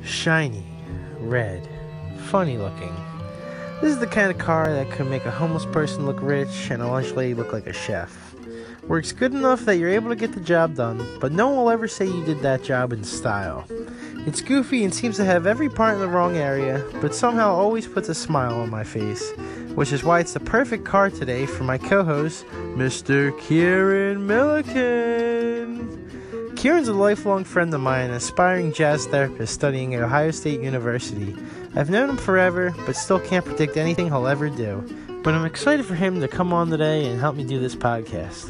Shiny, red, funny looking. This is the kind of car that could make a homeless person look rich and a lunch lady look like a chef. Works good enough that you're able to get the job done, but no one will ever say you did that job in style. It's goofy and seems to have every part in the wrong area, but somehow always puts a smile on my face, which is why it's the perfect car today for my co-host, Mr. Kieran Milliken. Kieran's a lifelong friend of mine, an aspiring jazz therapist studying at Ohio State University. I've known him forever, but still can't predict anything he'll ever do. But I'm excited for him to come on today and help me do this podcast.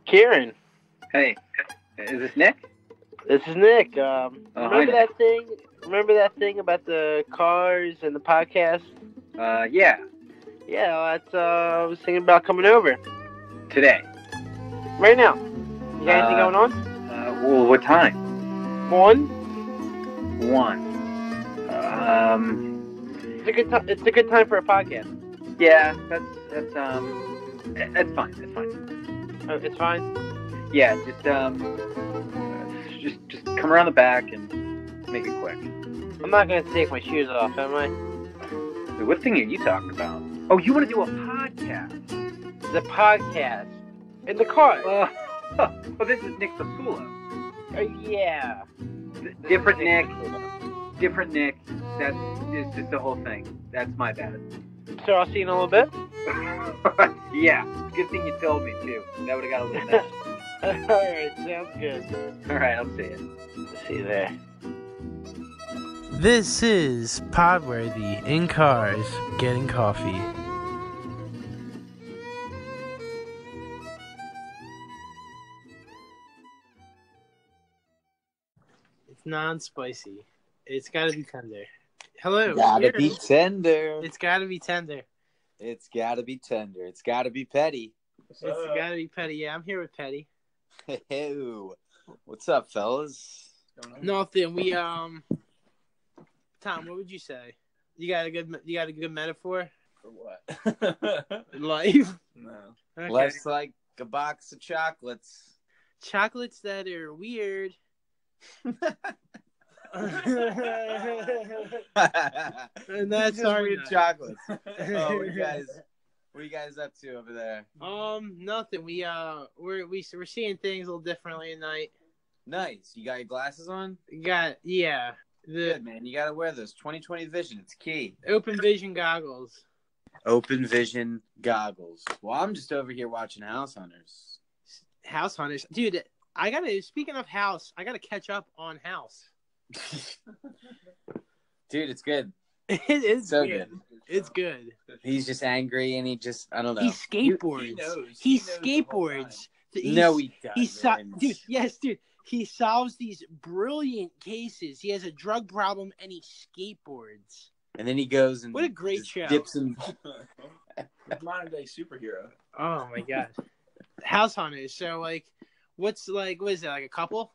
Kieran. Hey, is this Nick? This is Nick. Remember that thing? Remember that thing about the cars and the podcast? Yeah. Yeah, that's I was thinking about coming over Today. right now. You got anything going on? Well, what time? 1? 1. It's a good time. It's a good time for a podcast. Yeah, that's fine. That's fine. Oh, it's fine. Yeah, just come around the back and make it quick. I'm not gonna take my shoes off, am I? What thing are you talking about? Oh, you want to do a podcast? The podcast in the car. Oh, this is Nick Fasula. Yeah. Different Nick. Different Nick. That's just the whole thing. That's my bad. So I'll see you in a little bit. Yeah, good thing you told me too. That would have got a little messy. Alright, sounds good. Alright, I'll see you. See you there. This is Podworthy in Cars Getting Coffee. It's non-spicy. It's gotta be tender. Hello. Gotta be tender. It's gotta be tender. It's gotta be tender. It's gotta be petty. It's gotta be Petty. Yeah, I'm here with Petty. Hey, what's up, fellas? Nothing. We Tom, what would you say? You got a good metaphor For what? life? No. Okay. Life's like a box of chocolates. Chocolates that are weird. And that's Just our weird night. chocolates. Oh, what you guys up to over there? Nothing. We're seeing things a little differently at night. Nice. You got your glasses on? Yeah. The Good, man. You gotta wear those. 20/20 vision. It's key. open vision goggles. Open vision goggles. Well, I'm just over here watching House Hunters. House Hunters. Dude, speaking of House, I gotta catch up on House. Dude, it's good. It is So good. It's good. He's just angry and I don't know. He skateboards. He skateboards. No, he doesn't. Dude. He solves these brilliant cases. He has a drug problem and he skateboards. And then he goes and What a great just show. dips him. Modern day superhero. Oh my god. House Hunters. So what is it, like a couple?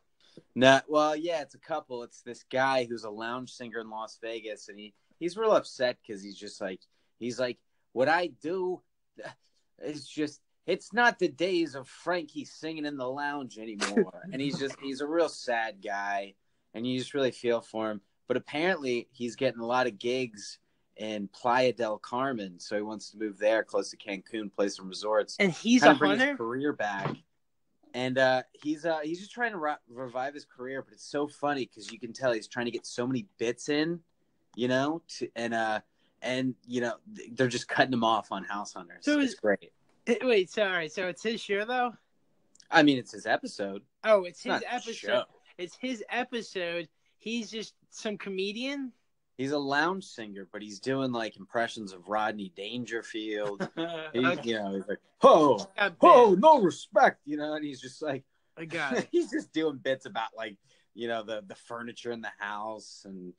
No, well, yeah, it's a couple. It's this guy who's a lounge singer in Las Vegas, and he's real upset because he's like, what I do is just, it's not the days of Frankie singing in the lounge anymore. And he's a real sad guy, and you just really feel for him. But apparently he's getting a lot of gigs in Playa del Carmen, so he wants to move there, close to Cancun, play some resorts. And he's kind a of bring hunter? his career back. And he's just trying to revive his career, but it's so funny because you can tell he's trying to get so many bits in, and they're just cutting him off on House Hunters. So it's great. Wait, sorry. So it's his show, though? I mean, it's his episode. Oh, it's his Not episode. show. It's his episode. He's just some comedian? He's a lounge singer, but he's doing like impressions of Rodney Dangerfield. He's like, oh, no respect, and he's just like, I got it. He's just doing bits about the furniture in the house, and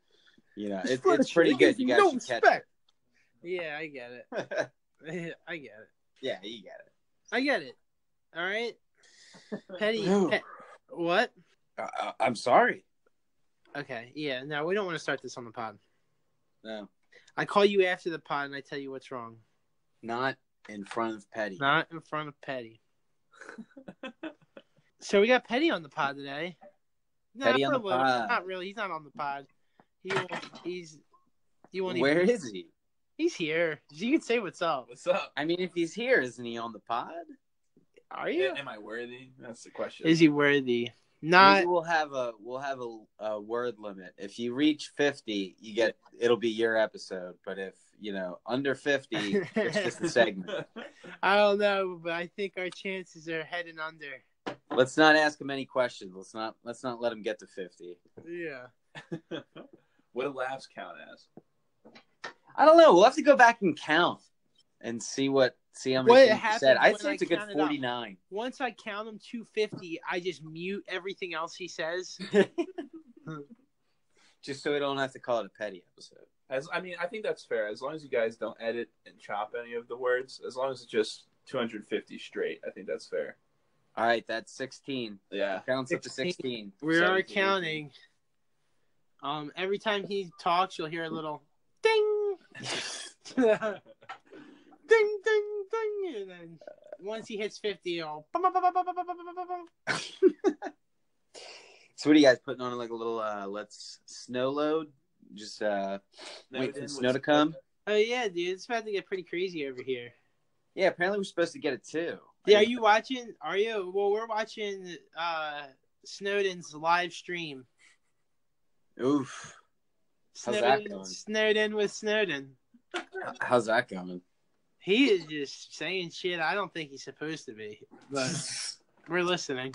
it's pretty good. You guys should catch it. Yeah, I get it. I get it. Yeah, you get it. I get it. All right, Petty. What? I'm sorry. Okay, yeah. No, we don't want to start this on the pod. No. I call you after the pod and I tell you what's wrong. Not in front of Petty. Not in front of Petty. So we got Petty on the pod today. Petty on for the a little. pod. Not really. He's not on the pod. He's. You won't Where even. is he? He's here. You can say what's up. What's up? I mean, if he's here, isn't he on the pod? Are you? Am I worthy? That's the question. Is he worthy? Not. Maybe we'll have a word limit. If you reach 50, it'll be your episode. But if under 50, it's just a segment. I don't know, but I think our chances are heading under. Let's not ask him any questions. Let's not let him get to 50. Yeah. What do laughs count as? I don't know. We'll have to go back and count and see how many What things you said. I'd say it's a good 49. Once I count him to 50, I just mute everything else he says. Just so we don't have to call it a petty episode. I think that's fair. As long as you guys don't edit and chop any of the words, as long as it's just 250 straight, I think that's fair. All right, that's 16. Yeah. Counts up to 16. We are counting. Every time he talks, you'll hear a little ding. Ding, ding, ding. And then once he hits 50, it'll... So what are you guys putting on, like a little let's snow load? Just wait for the snow to come? Oh, yeah, dude. It's about to get pretty crazy over here. Yeah, apparently we're supposed to get it too. Yeah, are you watching? Are you? Well, we're watching Snowden's live stream. Oof. How's that going? Snowden with Snowden. How's that going? He is just saying shit I don't think he's supposed to be. But we're listening.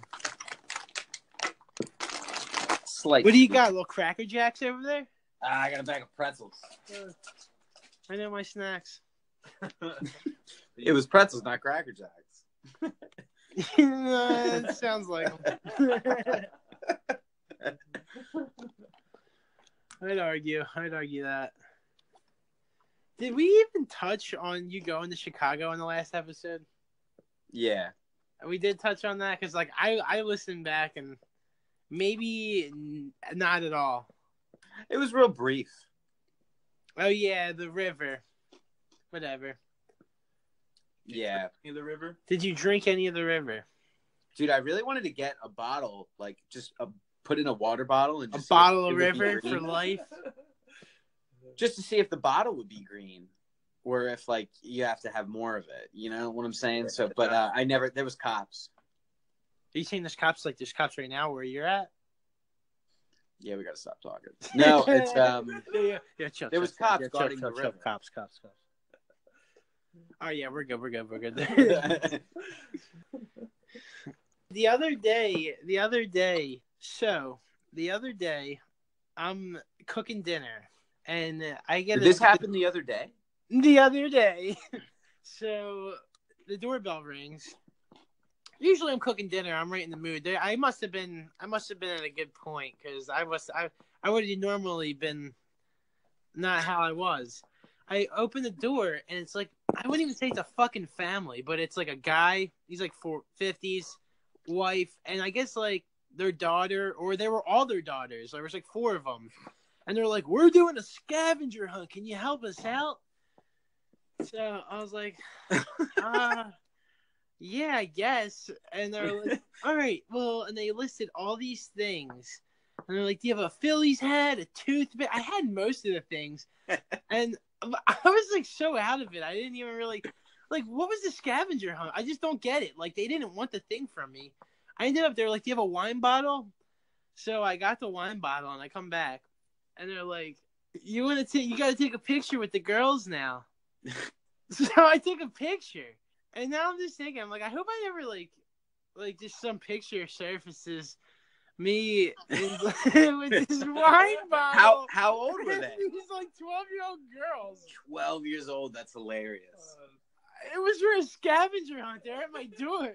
Slight. What do you got? Little Cracker Jacks over there? I got a bag of pretzels. I know my snacks. It was pretzels, not Cracker Jacks. It sounds like them. I'd argue that. Did we even touch on you going to Chicago in the last episode? Yeah. We did touch on that because, like, I listened back and maybe not at all. It was real brief. Oh, yeah, the river. Whatever. Yeah. In the river? Did you drink any of the river? Dude, I really wanted to get a bottle, like just put in a water bottle and just a bottle of river for life. Just to see if the bottle would be green, or if like you have to have more of it. You know what I'm saying? So, but I never. There was cops. Are you saying there's cops right now where you're at? Yeah, we gotta stop talking. No, it's yeah. Chill, there was chill, cops yeah, guarding chill, the river. Cops. Oh yeah, we're good. The other day, I'm cooking dinner, and I get. Did this happen the other day? The other day, so the doorbell rings. Usually, I'm cooking dinner. I'm right in the mood. I must have been at a good point because I would have normally been not how I was. I open the door and it's like I wouldn't even say it's a fucking family, but it's like a guy. He's like 50s, wife, and I guess like their daughter, or they were all their daughters. There was like 4 of them, and they're like, "We're doing a scavenger hunt. Can you help us out?" So I was like, yeah, I guess. And they're like, all right, well, and they listed all these things. And they're like, do you have a Phillies head, a toothpick? I had most of the things. And I was like so out of it. I didn't even really, like, what was the scavenger hunt? I just don't get it. Like, they didn't want the thing from me. I ended up there, like, do you have a wine bottle? So I got the wine bottle and I come back. And they're like, you got to take a picture with the girls now. So I took a picture. And now I'm just thinking, I'm like, I hope I never like just some picture surfaces me with this wine bottle. How old were they? These like 12-year-old girls. 12 years old. That's hilarious. It was for a scavenger hunt. They're at my door.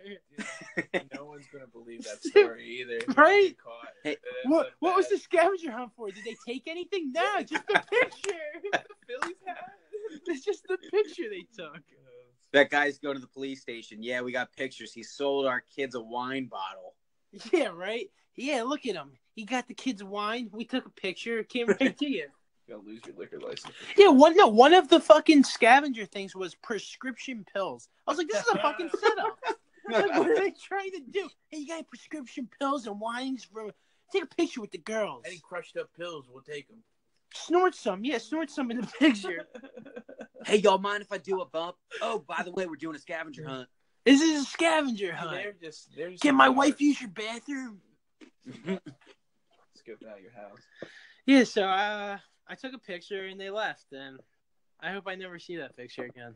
No one's gonna believe that story either. Right? Hey, what was the scavenger hunt for? Did they take anything? No, just the picture. The Phillies hat. It's just the picture they took. That guy's going to the police station. Yeah, we got pictures. He sold our kids a wine bottle. Yeah, right? Yeah, look at him. He got the kids wine. We took a picture. It came right to you. You're gonna lose your liquor license. Yeah, one of the fucking scavenger things was prescription pills. I was like, this is a fucking setup. Like, what are they trying to do? Hey, you got prescription pills and wines from? Take a picture with the girls. Any crushed up pills, we'll take them. Snort some. Yeah, snort some in the picture. Hey, y'all mind if I do a bump? Oh, by the way, we're doing a scavenger hunt. This is a scavenger hunt. They're just Can my wife use your bathroom? Skipping out your house. Yeah, so I took a picture and they left, and I hope I never see that picture again.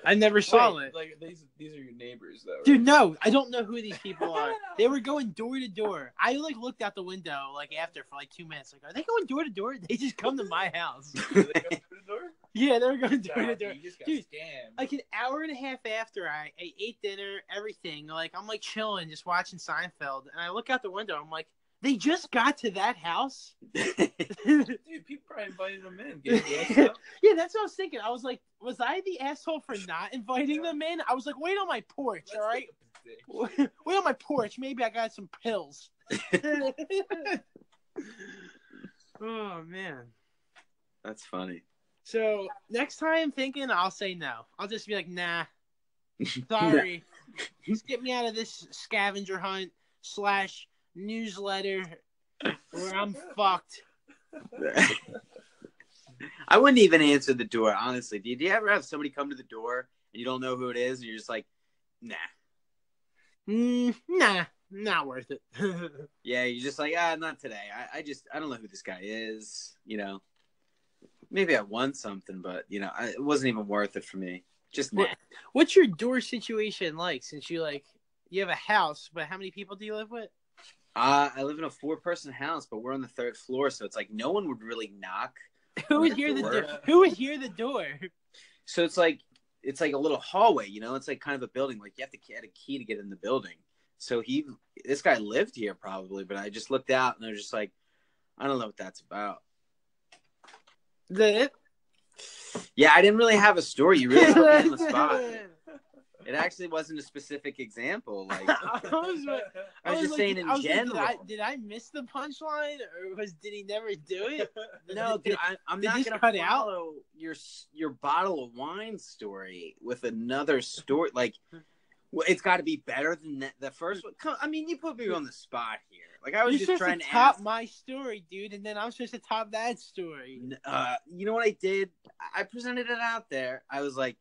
I never saw it. Like these are your neighbors, though, right? Dude, no, I don't know who these people are. They were going door to door. I looked out the window after for 2 minutes. Like, are they going door to door? They just come to my house. Did they go through the door? Yeah, they were going door to door. You just got Dude, scammed. an hour and a half after I ate dinner, everything. I'm chilling, just watching Seinfeld, and I look out the window. I'm like, they just got to that house. Dude, people probably invited them in. Yeah, that's what I was thinking. I was like, was I the asshole for not inviting them in? I was like, wait on my porch, all right? Wait on my porch. Maybe I got some pills. Oh, man. That's funny. So, next time thinking, I'll say no. I'll just be like, nah. Sorry. Just get me out of this scavenger hunt / newsletter where I'm fucked. I wouldn't even answer the door, honestly. Did you ever have somebody come to the door and you don't know who it is and you're just like, nah? Nah, not worth it. Yeah, you're just like, not today. I don't know who this guy is, Maybe I won something, but, it wasn't even worth it for me. Just nah. What's your door situation like? Since you have a house, but how many people do you live with? I live in a 4-person house, but we're on the 3rd floor, so it's like no one would really knock. Who would hear the door? Who would hear the door? So it's like a little hallway, It's like kind of a building. Like you have to get a key to get in the building. So this guy lived here probably, but I just looked out and I was just like, I don't know what that's about. Is that it? Yeah, I didn't really have a story. You really put me on the spot. It actually wasn't a specific example. I was just saying in general. Did I miss the punchline, or did he never do it? No, dude, I'm not going to follow your bottle of wine story with another story. It's got to be better than the first one. I mean, you put me on the spot here. I was just trying to top my story, dude, and then I'm supposed to top that story. You know what I did? I presented it out there. I was like,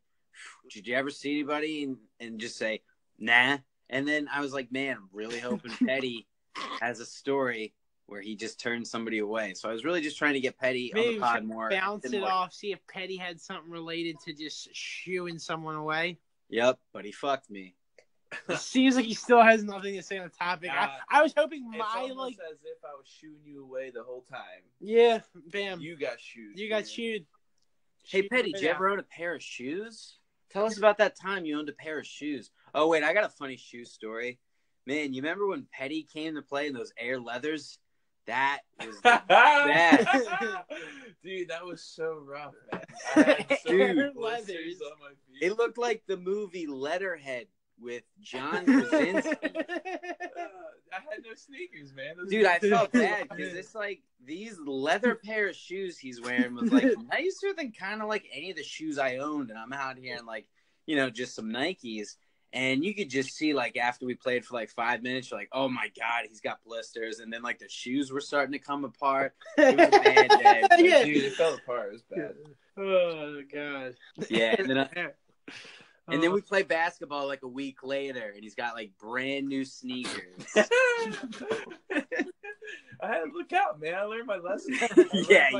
did you ever see anybody and just say, nah? And then I was like, man, I'm really hoping Petty has a story where he just turned somebody away. So I was really just trying to get Petty on the pod more. Bounce it off, see if Petty had something related to just shooing someone away. Yep, but he fucked me. It seems like he still has nothing to say on the topic. I was hoping it's almost as if I was shooing you away the whole time. Yeah, bam. You got shooed. You got shooed. Hey, Petty, did you ever own a pair of shoes? Tell us about that time you owned a pair of shoes. Oh, wait, I got a funny shoe story. Man, you remember when Petty came to play in those Air Leathers? That was the best. Dude, that was so rough, man. I had Air Leathers on my feet. It looked like the movie Letterhead with John Krasinski. I had no sneakers, man. Dude, I felt bad because it's these leather pair of shoes he's wearing was nicer than kind of any of the shoes I owned, and I'm out here in just some Nikes, and you could just see after we played for 5 minutes, you're like, oh my god, he's got blisters, and then the shoes were starting to come apart. It was a bad day. Yeah. Dude, it fell apart. It was bad. Oh god. Yeah, and then we play basketball a week later, and he's got brand new sneakers. I had to look out, man. I learned my lesson.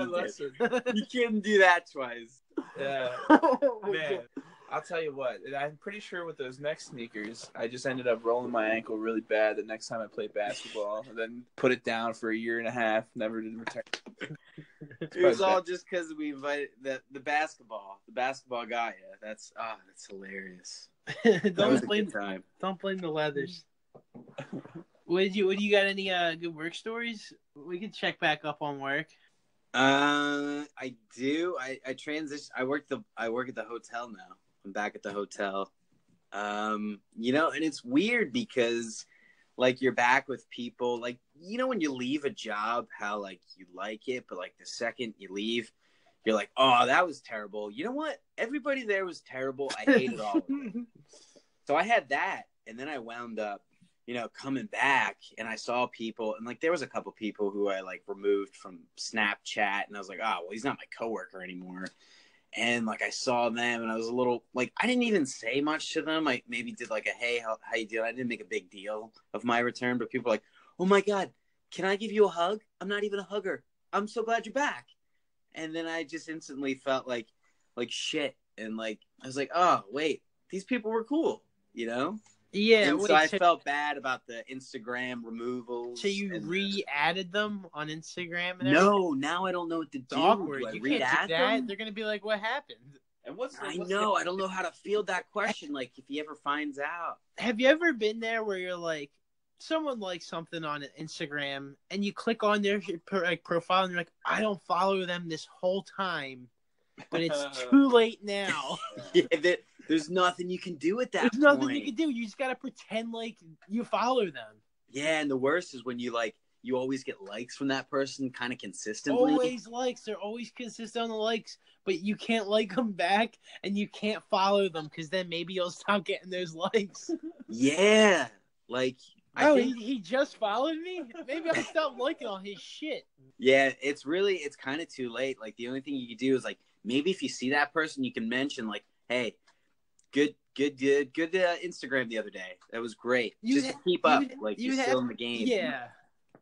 Lesson. You couldn't do that twice. Yeah, man. I'll tell you what. I'm pretty sure with those next sneakers, I just ended up rolling my ankle really bad the next time I played basketball, and then put it down for a year and a half. Never did return. It was all just because we invited the basketball guy. Yeah, that's hilarious. Don't blame the Leathers. Would you got any good work stories? We could check back up on work. I do. I transitioned. I work at the hotel now. I'm back at the hotel. And it's weird because you're back with people, when you leave a job, how you like it, but the second you leave, you're like, oh, that was terrible. You know what? Everybody there was terrible. I hated all of them. So I had that, and then I wound up, coming back, and I saw people, and like there was a couple people who I like removed from Snapchat, and I was like, oh, well, he's not my coworker anymore. And like I saw them, and I was a little like I didn't even say much to them. I maybe did like a hey, how you doing? I didn't make a big deal of my return, but people were like, oh my god, can I give you a hug? I'm not even a hugger. I'm so glad you're back. And then I just instantly felt like shit, and like I was like, oh wait, these people were cool, Yeah. And so I felt bad about the Instagram removals. So you re-added them on Instagram? And no, now I don't know what to do. It's awkward. Do I you re-add can't do that. them? They're gonna be like, "What happened?" And I don't know how to field that question. Like, if he ever finds out. Have you ever been there where you're like, someone likes something on Instagram, and you click on their profile, and you're like, "I don't follow them this whole time, but it's too late now." Yeah, there's nothing you can do at that point. There's nothing you can do. You just gotta pretend like you follow them. Yeah, and the worst is when you always get likes from that person kind of consistently. Always likes. They're always consistent on the likes, but you can't like them back, and you can't follow them because then maybe you'll stop getting those likes. Yeah, like he just followed me. Maybe I'll stop liking all his shit. Yeah, it's kind of too late. Like the only thing you can do is like maybe if you see that person, you can mention like, hey. Good Instagram the other day. That was great. Just to keep up, you're still in the game. Yeah.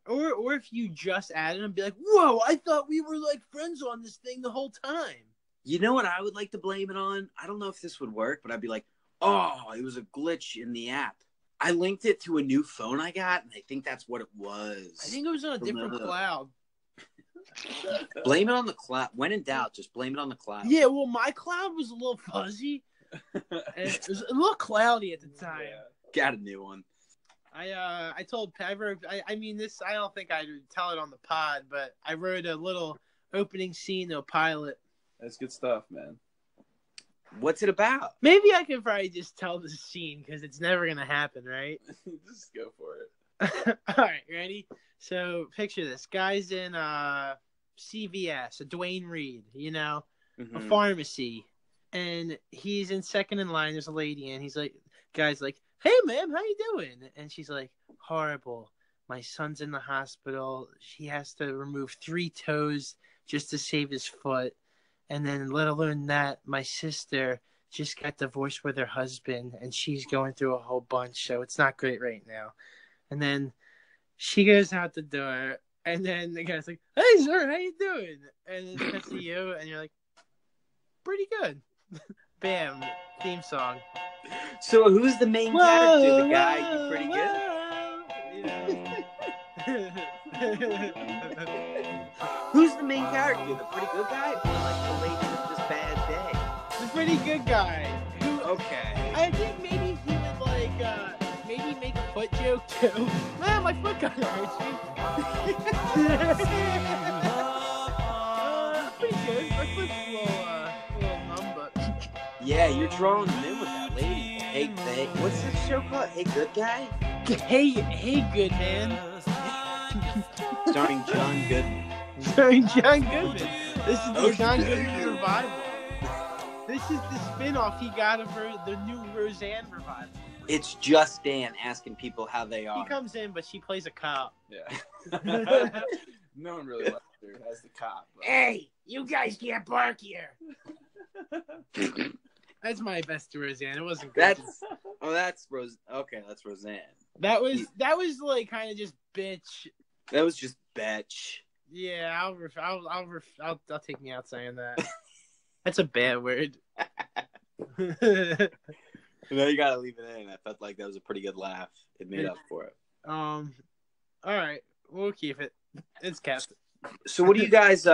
Or if you just added them, be like, whoa, I thought we were like friends on this thing the whole time. You know what I would like to blame it on? I don't know if this would work, but I'd be like, oh, it was a glitch in the app. I linked it to a new phone I got, and I think that's what it was. I think it was on a different cloud. Blame it on the cloud. When in doubt, just blame it on the cloud. Yeah, well, my cloud was a little fuzzy. It was a little cloudy at the time. Yeah. Got a new one. I told I mean this. I don't think I'd tell it on the pod, but I wrote a little opening scene to a pilot. That's good stuff, man. What's it about? Maybe I could probably just tell the scene because it's never gonna happen, right? Just go for it. All right, ready? So picture this: guy's in CVS, a Dwayne Reed, a pharmacy. And he's in second in line. There's a lady, and guy's like, "Hey, ma'am, how you doing?" And she's like, "Horrible. My son's in the hospital. He has to remove 3 toes just to save his foot. And then, let alone that, my sister just got divorced with her husband, and she's going through a whole bunch, so it's not great right now." And then she goes out the door, and then the guy's like, "Hey, sir, how you doing?" And then it's to you, and you're like, "Pretty good." Bam, theme song. So who's the main character? The guy, you pretty good? Who's the main character? The pretty good guy? Or like the lady with this bad day? The pretty good guy. Okay. I think maybe he would maybe make a foot joke too. Man, my foot kind of hurts me. Pretty good. My foot's a little numb, but... Yeah, you're drawing them in with that lady. Hey, what's this show called? Hey, good guy? Hey, good man. Starring John Goodman. Starring John Goodman. This is the John Goodman revival. This is the spin-off he got of the new Roseanne revival. It's just Dan asking people how they are. He comes in, but she plays a cop. Yeah. No one really likes her as the cop. But... Hey, you guys can't bark here. That's my best Roseanne. It wasn't good. That's Rose. Okay, that's Roseanne. That was like kind of just bitch. That was just bitch. Yeah, I'll take me out saying that. That's a bad word. No, you gotta leave it in. I felt like that was a pretty good laugh. It made up for it. All right, we'll keep it. It's kept. So, what do you guys?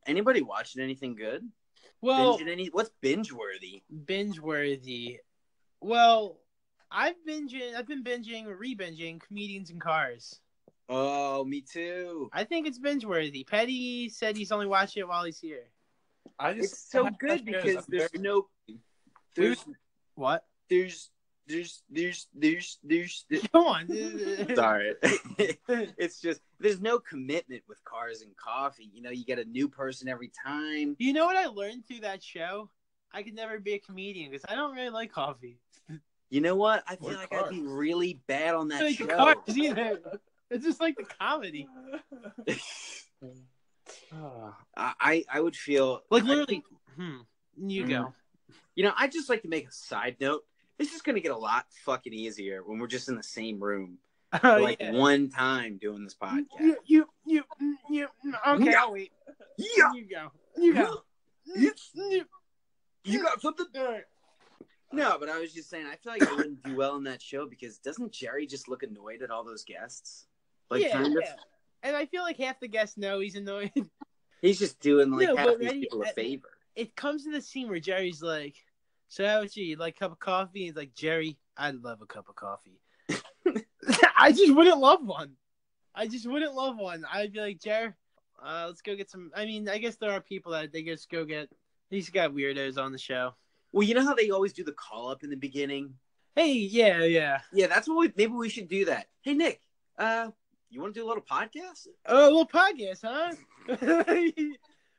Anybody watching anything good? Well, what's binge worthy? Binge worthy. Well, I've been re-binging Comedians in Cars. Oh, me too. I think it's binge worthy. Petty said he's only watching it while he's here. It's so good because there's what? There's Come on. Sorry. It's just there's no commitment with Cars and Coffee. You get a new person every time. You know what I learned through that show? I could never be a comedian because I don't really like coffee. You know what? I feel Or like Cars. I'd be really bad on that Like show. the Cars either. It's just like the comedy. I would feel Like literally. You Mhm. go. You know, I'd just like to make a side note. It's just gonna get a lot fucking easier when we're just in the same room Oh for like yeah. one time doing this podcast. You. Okay, Yeah. I'll wait. Yeah. You go. You go. You got something? Alright. No, but I was just saying, I feel like I wouldn't do well in that show because doesn't Jerry just look annoyed at all those guests? Like, Yeah, kind of. yeah. And I feel like half the guests know he's annoyed. He's just doing like No, half but these ready- people a favor. It comes to the scene where Jerry's like, "So how would you like a cup of coffee?" And he's like, "Jerry, I'd love a cup of coffee." I just wouldn't love one. I'd be like, Jerry, let's go get some. I mean, I guess there are people that they just go get. He's got weirdos on the show. Well, you know how they always do the call up in the beginning? Hey, yeah. Yeah, that's what maybe we should do that. Hey, Nick, you want to do a little podcast? Oh, a little podcast, huh?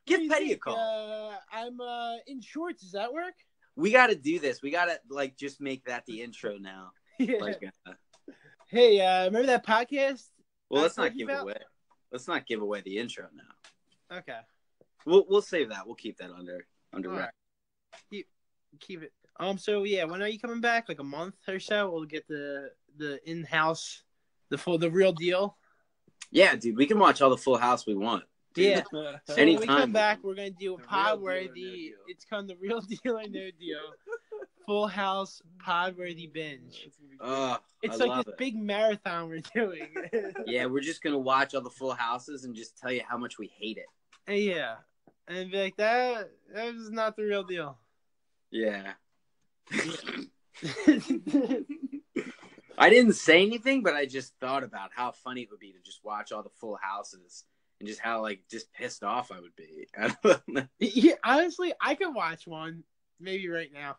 Give Petty a call. I'm in shorts. Does that work? We got to do this. We got to like just make that the intro now. Yeah. Like, Hey, remember that podcast? well, let's not told you give about? away. Let's not give away the intro now. Okay. We'll save that. We'll keep that under All wrap. right. Keep it. So yeah, when are you coming back? Like a month or so? We'll get the in-house, the real deal. Yeah, dude, we can watch all the Full House we want. Yeah. So when we Anytime. come back, we're gonna do a The pod Real Deal or No worthy. Deal. It's called the Real Deal or No Deal. Full House pod worthy binge. It's I like love this it. big marathon we're doing. Yeah, we're just gonna watch all the Full Houses and just tell you how much we hate it. Yeah. And be like, that is not the real deal. Yeah. I didn't say anything, but I just thought about how funny it would be to just watch all the Full Houses and just how like just pissed off I would be. I don't know. Yeah, honestly, I could watch one maybe right now.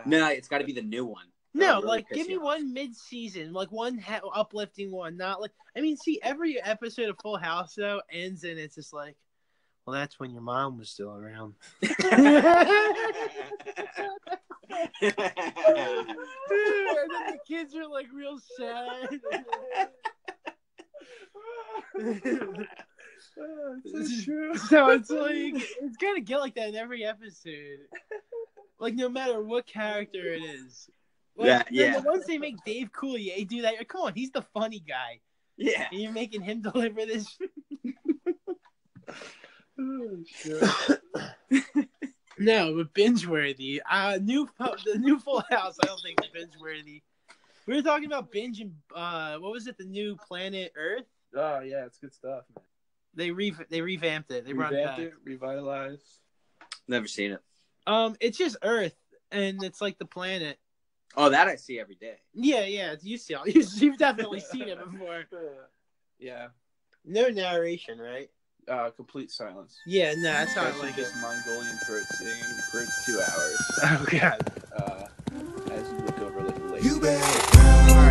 No, it's got to be the new one. No, That'll really like piss give me you off. one mid-season, like one uplifting one, not like. I mean, see, every episode of Full House though ends and it's just like, well, that's when your mom was still around. And then the kids are like real sad. So it's like it's gonna get like that in every episode. Like no matter what character it is. Like, Yeah. The ones they make Dave Coulier do that. Come on, he's the funny guy. Yeah. And you're making him deliver this. No, but binge worthy. The new Full House. I don't think is binge worthy. We were talking about binge and what was it? The new Planet Earth. Oh yeah, it's good stuff, man. They revamped it. They brought it back. Revitalized. Never seen it. It's just Earth, and it's like the planet. Oh, that I see every day. Yeah. You've definitely seen it before. Yeah. No narration, right? Complete silence. Yeah, no, that's how I Especially like just it. Mongolian throat singing for 2 hours. Oh god. As you look over like a lake. You better count your,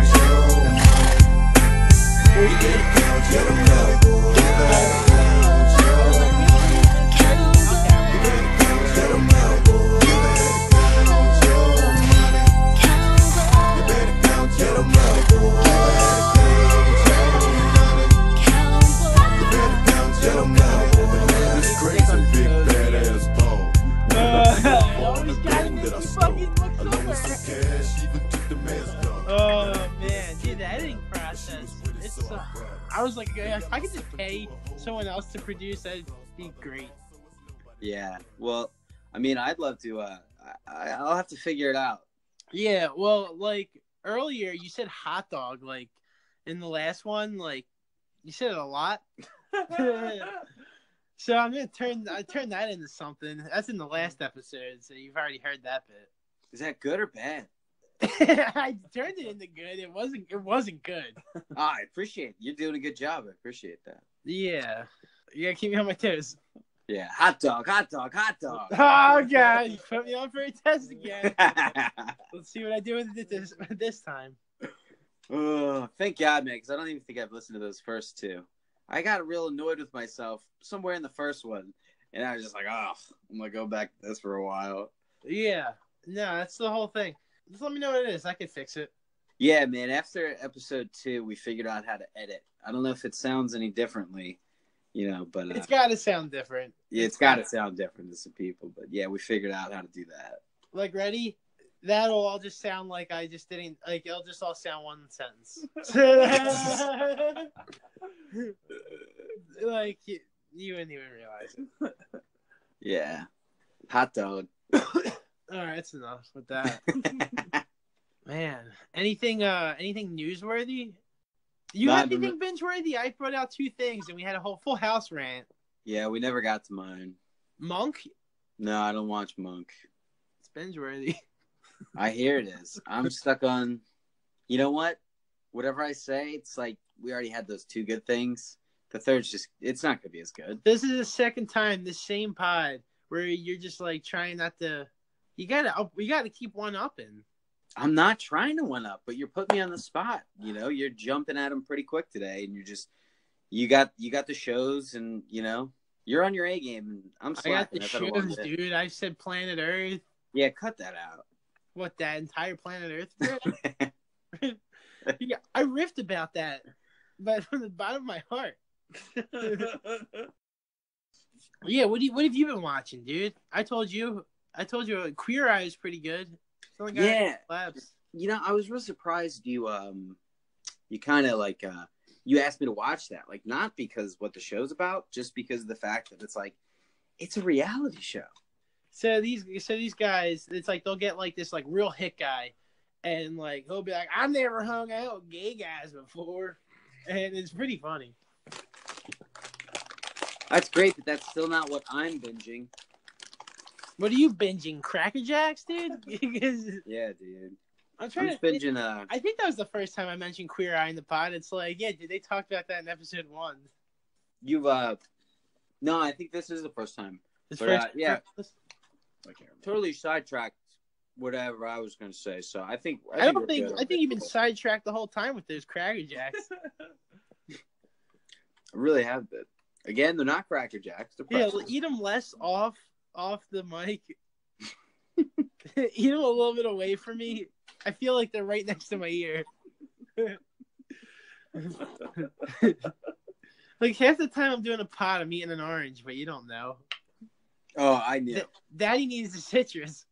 you better count your money, boy. You better count your, you better count your money, boy. You better count your money. You better count your money, boy. You better count your money, boy. This crazy big badass ball. Always gotta make you fucking look somewhere. Oh man, dude, the editing process. It's I was like, if I could just pay someone else to produce, that'd be great. Yeah. Well, I mean, I'd love to. I'll have to figure it out. Yeah, well, like earlier you said hot dog, like in the last one, like you said it a lot. So I'm gonna turn that into something. That's in the last episode, so you've already heard that bit. Is that good or bad? I turned it into good. It wasn't good. I appreciate it. You're doing a good job. I appreciate that. Yeah. You gotta keep me on my toes. Yeah. Hot dog. Oh god, you put me on for a test again. Let's see what I do with it this time. Oh, thank God, man, because I don't even think I've listened to those first two. I got real annoyed with myself somewhere in the first one, and I was just like, oh, I'm gonna go back to this for a while. Yeah. No, that's the whole thing. Just let me know what it is. I can fix it. Yeah, man. After episode 2, we figured out how to edit. I don't know if it sounds any differently, but It's got to sound different. yeah, it's got to sound different to some people. But yeah, we figured out how to do that. Like, ready? That'll all just sound like I just didn't, like, it'll just all sound one sentence. Like, you wouldn't even realize it. Yeah. Hot dog. All right, that's enough with that. Man, anything newsworthy? You had anything binge-worthy? I brought out 2 things, and we had a whole Full House rant. Yeah, we never got to mine. Monk? No, I don't watch Monk. It's binge-worthy. I hear it is. I'm stuck on, you know what? Whatever I say, it's like we already had those 2 good things. The third's just, it's not going to be as good. This is the second time, this same pod, where you're just like trying not to, you gotta keep one upping. I'm not trying to one up, but you're putting me on the spot. You're jumping at them pretty quick today, and you got the shows, and you're on your A game, and I'm slacking. I got the shows, dude. I said Planet Earth. Yeah, cut that out. What, that entire Planet Earth? Yeah, I riffed about that, but from the bottom of my heart. Yeah, what have you been watching, dude? I told you, Queer Eye is pretty good. Yeah, labs. I was real surprised you kind of like you asked me to watch that, like not because what the show's about, just because of the fact that it's like it's a reality show. So these guys, it's like they'll get like this like real hit guy, and like he'll be like, I've never hung out with gay guys before, and it's pretty funny. That's great, but that's still not what I'm binging. What are you binging? Cracker Jacks, dude? Yeah, dude. I'm binging. I think that was the first time I mentioned Queer Eye in the pod. It's like, yeah, dude, they talked about that in episode 1. You've no, I think this is the first time. Yeah, totally sidetracked whatever I was going to say. So I think I think you've been sidetracked the whole time with those Cracker Jacks. I really have been. Again, they're not Cracker Jacks. Yeah, eat them less off the mic. Eat them a little bit away from me. I feel like they're right next to my ear. Like half the time I'm doing a pod, I'm eating an orange, but you don't know. Oh, I knew. Daddy needs the citrus.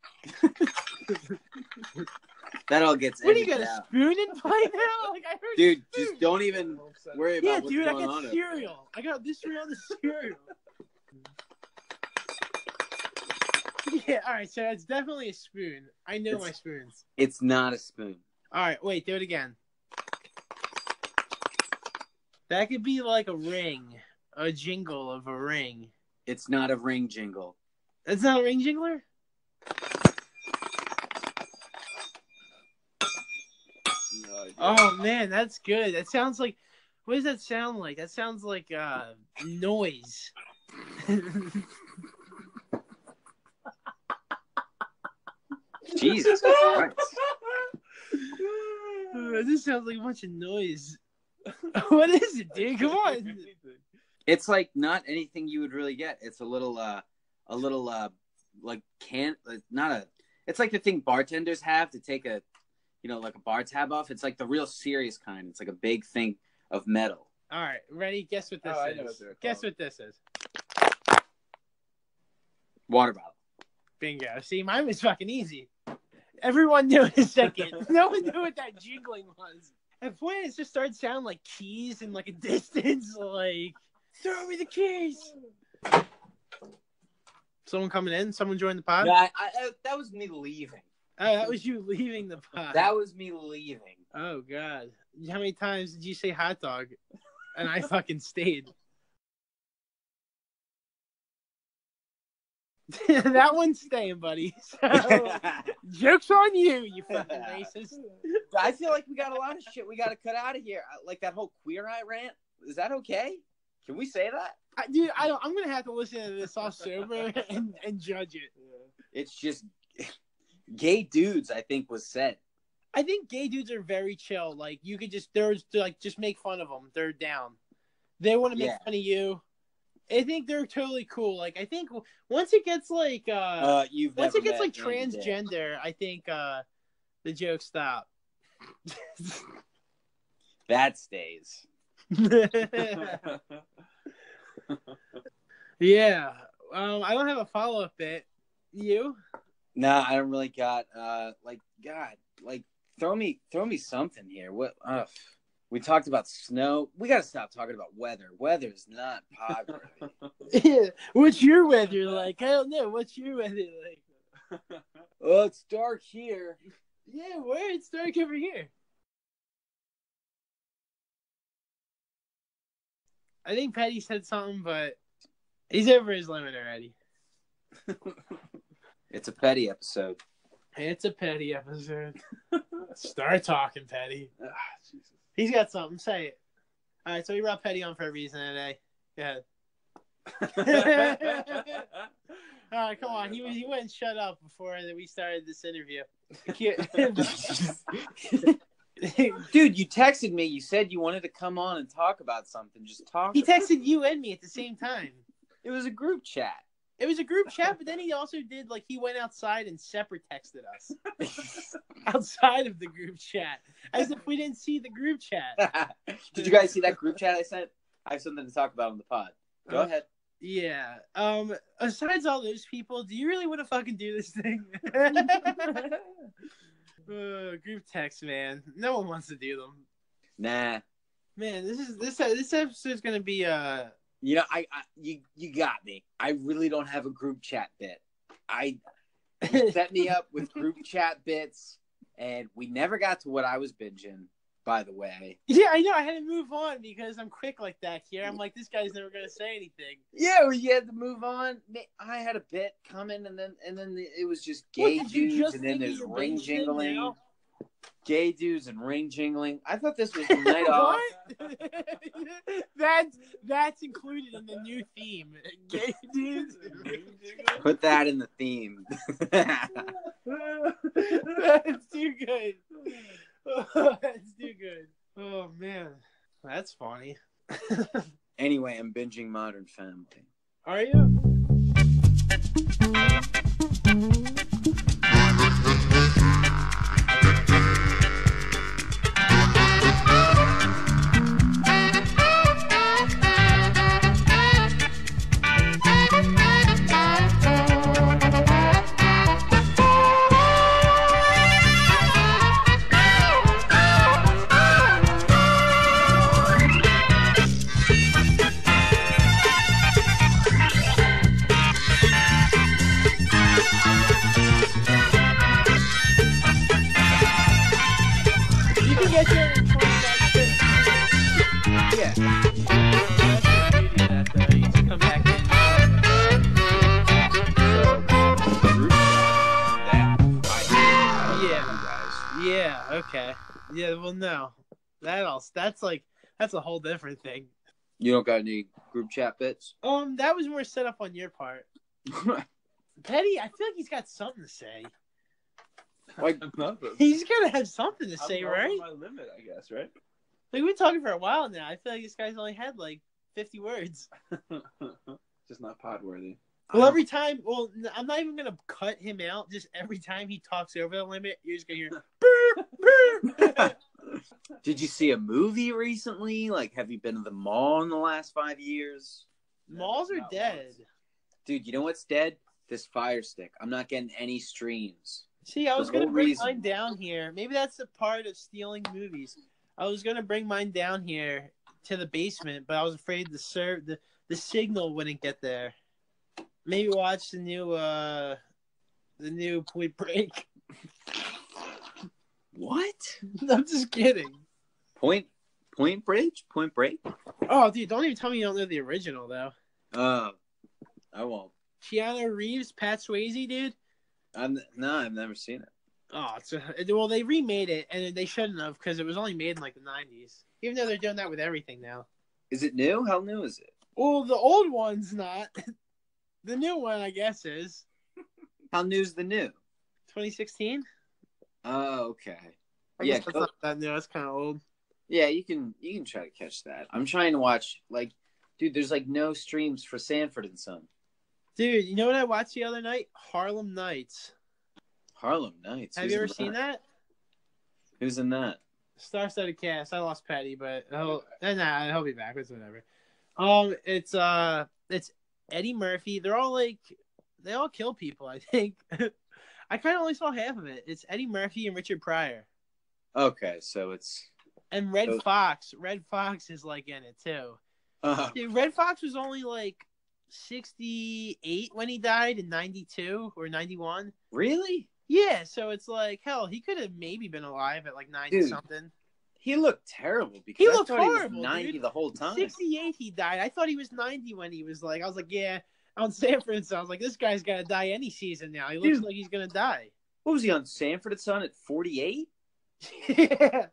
That all gets. What, do you got a spoon in play now? Like, I heard. Dude, just don't even worry about what's going on. Yeah, dude, I got cereal. I got this real the cereal. Yeah, all right. So it's definitely a spoon. I know my spoons. It's not a spoon. All right, wait. Do it again. That could be like a ring, a jingle of a ring. It's not a ring jingle. It's not a ring jingler? No idea. Oh, man, that's good. That sounds like... What does that sound like? That sounds like noise. Jesus Christ. This sounds like a bunch of noise. What is it, dude? Come on. It's like not anything you would really get. It's a little like it's like the thing bartenders have to take a, like a bar tab off. It's like the real serious kind. It's like a big thing of metal. All right, ready? Guess what this is. Guess what this is. Water bottle. Bingo. See, mine was fucking easy. Everyone knew in a second. No one knew what that jingling was. At point, it just started sounding like keys in like a distance. Like, throw me the keys. Someone coming in? Someone joined the pod? Yeah, that was me leaving. Oh, that was you leaving the pod. That was me leaving. Oh, God. How many times did you say hot dog? And I fucking stayed. That one's staying, buddy. So, joke's on you, you fucking racist. I feel like we got a lot of shit we got to cut out of here. Like that whole Queer Eye rant. Is that okay? Can we say that? Dude, I'm going to have to listen to this all sober and judge it. It's just gay dudes, I think, was said. I think gay dudes are very chill. Like, you could just just make fun of them. They're down. They want to make fun of you. I think they're totally cool. Like, I think once it gets like transgender, I think The joke stopped. That stays. Yeah. I don't have a follow-up bit. You? Nah, I don't really got throw me something here. What we talked about snow. We gotta stop talking about weather. Weather's not pod worthy. Yeah. What's your weather like? I don't know. What's your weather like? Well, it's dark here. Yeah, where? It's dark over here. I think Petty said something, but he's over his limit already. It's a petty episode. It's a Petty episode. Start talking, Petty. Jesus. He's got something. Say it. All right, so we brought Petty on for a reason today. Go ahead. All right, come on. He wouldn't shut up before we started this interview. Dude, you texted me. You said you wanted to come on and talk about something. Just talk. He texted you and me at the same time. It was a group chat. It was a group chat, but then he also did, like, he went outside and separate texted us. Outside of the group chat. As if we didn't see the group chat. Did you guys see that group chat I sent? I have something to talk about on the pod. Go ahead. Yeah. Besides all those people, do you really want to fucking do this thing? Group text, man. No one wants to do them. Nah. Man, this episode's gonna be You know, you got me. I really don't have a group chat bit. You set me up with group chat bits, and we never got to what I was binging. By the way, yeah, I know. I had to move on because I'm quick like that here. I'm like, this guy's never gonna say anything. Yeah, well, you had to move on. I had a bit coming, and then it was just gay dudes, and then there's ring jingling. Now? Gay dudes and ring jingling. I thought this was the night off. That's included in the new theme. Gay dudes and ring jingling. Put that in the theme. That's too good. That's too good. Oh man, that's funny. Anyway, I'm binging Modern Family. Are you? Okay. Yeah, well, no. That's a whole different thing. You don't got any group chat bits? That was more set up on your part. Petty, I feel like he's got something to say. Like, he's gonna have something to say, right? My limit, I guess, right? Like, we've been talking for a while now. I feel like this guy's only had like 50 words. Just not pod worthy. Well, every time, I'm not even gonna cut him out. Just every time he talks over the limit, you're just gonna hear. Burr, burr. Did you see a movie recently? Like, have you been to the mall in the last 5 years? Malls are dead. Once. Dude, you know what's dead? This Fire Stick. I'm not getting any streams. See, I was going to bring mine down here. Maybe that's a part of stealing movies. I was going to bring mine down here to the basement, but I was afraid the signal wouldn't get there. Maybe watch the new Point Break. What? I'm just kidding. Point Break? Oh, dude, don't even tell me you don't know the original, though. I won't. Keanu Reeves, Pat Swayze, dude? No, I've never seen it. Oh, well, they remade it, and they shouldn't have, because it was only made in, like, the 90s. Even though they're doing that with everything now. Is it new? How new is it? Well, the old one's not. The new one, I guess, is. How new's the new? 2016? Oh, okay. I guess that's not that new. That's kind of old. Yeah, you can try to catch that. I'm trying to watch, like, dude, there's, like, no streams for Sanford and Son. Dude, you know what I watched the other night? Harlem Nights. Harlem Nights. Have you ever seen that? Who's in that? Star-studded cast. I lost Petty, but he'll be back. It's whatever. It's Eddie Murphy. They all kill people. I think. I kind of only saw half of it. It's Eddie Murphy and Richard Pryor. Okay, so it's and Red Fox. Red Fox is like in it too. Dude, Red Fox was only like 68 when he died in 92 or 91. Really? Yeah, so it's like, hell, he could have maybe been alive at like 90 something. He looked terrible because he looked horrible, he was 90 dude. The whole time. 68 he died. I thought he was 90 when he was like, I was like, yeah, on Sanford and Son. I was like, this guy's got to die any season now. He looks like he's going to die. What was he on Sanford and Son at 48? Yeah.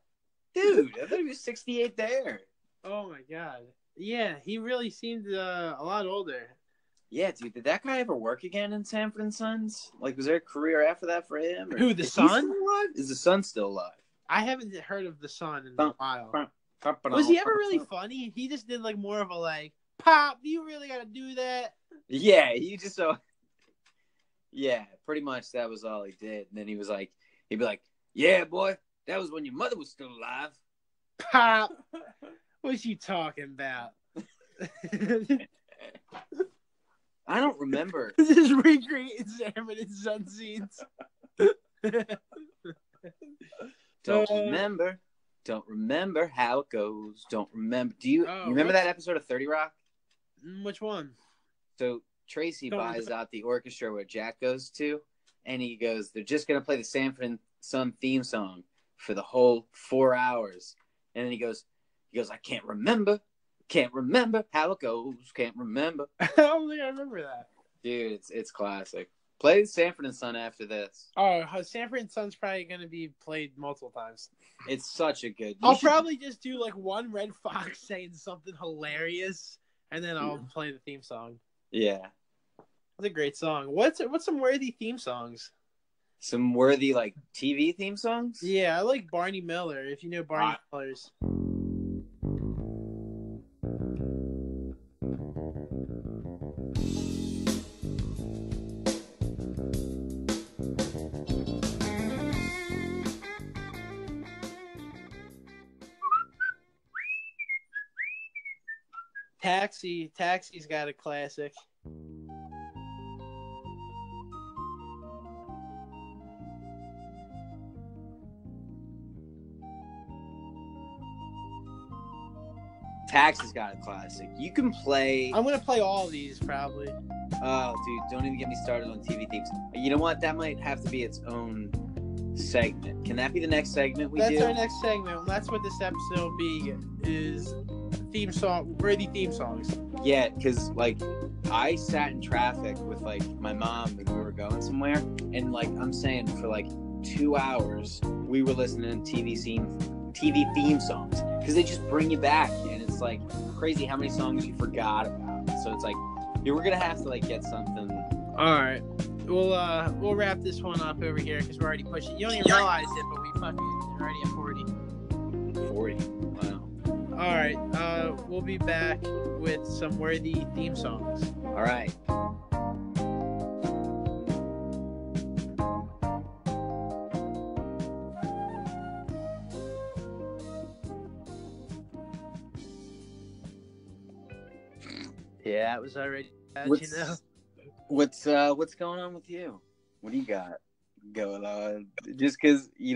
Dude, I thought he was 68 there. Oh my God. Yeah, he really seemed a lot older. Yeah, dude. Did that guy ever work again in Sanford and Sons? Like, was there a career after that for him? Who, the son? Is the son still alive? I haven't heard of the son in a while. Was he ever really funny? He just did like more of a like, Pop, do you really got to do that? Yeah, he just so. Yeah, pretty much that was all he did. And then he'd be like, yeah, boy, that was when your mother was still alive. Pop, what's you talking about? I don't remember. This is recreating Sanford and Son scenes. Don't remember how it goes. Don't remember. Do you remember that episode of 30 Rock? Which one? So Tracy buys out the orchestra where Jack goes to, and he goes, they're just going to play the Sanford and Son theme song for the whole 4 hours. And then he goes, I can't remember how it goes. Can't remember. I don't think I remember that. Dude, it's classic. Play Sanford and Son after this. Oh, Sanford and Son's probably going to be played multiple times. It's such a good. I'll probably just do like one Red Fox saying something hilarious, and then I'll play the theme song. Yeah, it's a great song. What's some worthy theme songs? Some worthy like TV theme songs? Yeah, I like Barney Miller. If you know Barney Miller's. Taxi's got a classic. Taxi's got a classic. You can play. I'm gonna play all of these probably. Oh, dude, don't even get me started on TV themes. You know what? That might have to be its own segment. Can that be the next segment we do? That's our next segment. That's what this episode will be. Is worthy theme songs. Yeah, because like I sat in traffic with like my mom when we were going somewhere, and like I'm saying for like 2 hours we were listening to TV theme songs because they just bring you back, and it's like crazy how many songs you forgot about. So it's like we're gonna have to like get something. All right, we'll wrap this one up over here because we're already pushing. You don't even realize it, but we fucking already at 40. 40. Wow. All right, we'll be back with some worthy theme songs. All right. Yeah, it was already. What's going on with you? What do you got going on? Just because you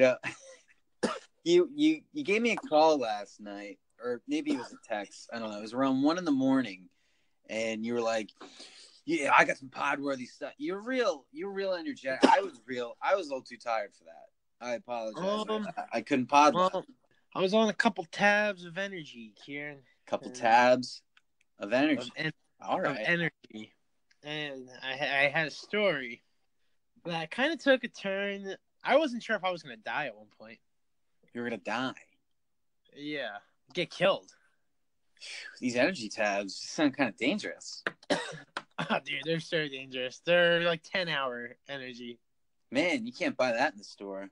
gave me a call last night, or maybe it was a text. I don't know. It was around 1 a.m, and you were like, "Yeah, I got some podworthy stuff." You're real energetic. I was a little too tired for that. I apologize. I couldn't pod. Well, I was on a couple tabs of energy, Kieran. Couple tabs of energy. All right. Of energy. And I had a story that kind of took a turn. I wasn't sure if I was going to die at one point. You were going to die? Yeah. Get killed. These energy tabs sound kind of dangerous. Oh, dude, they're so dangerous. They're like 10-hour energy. Man, you can't buy that in the store.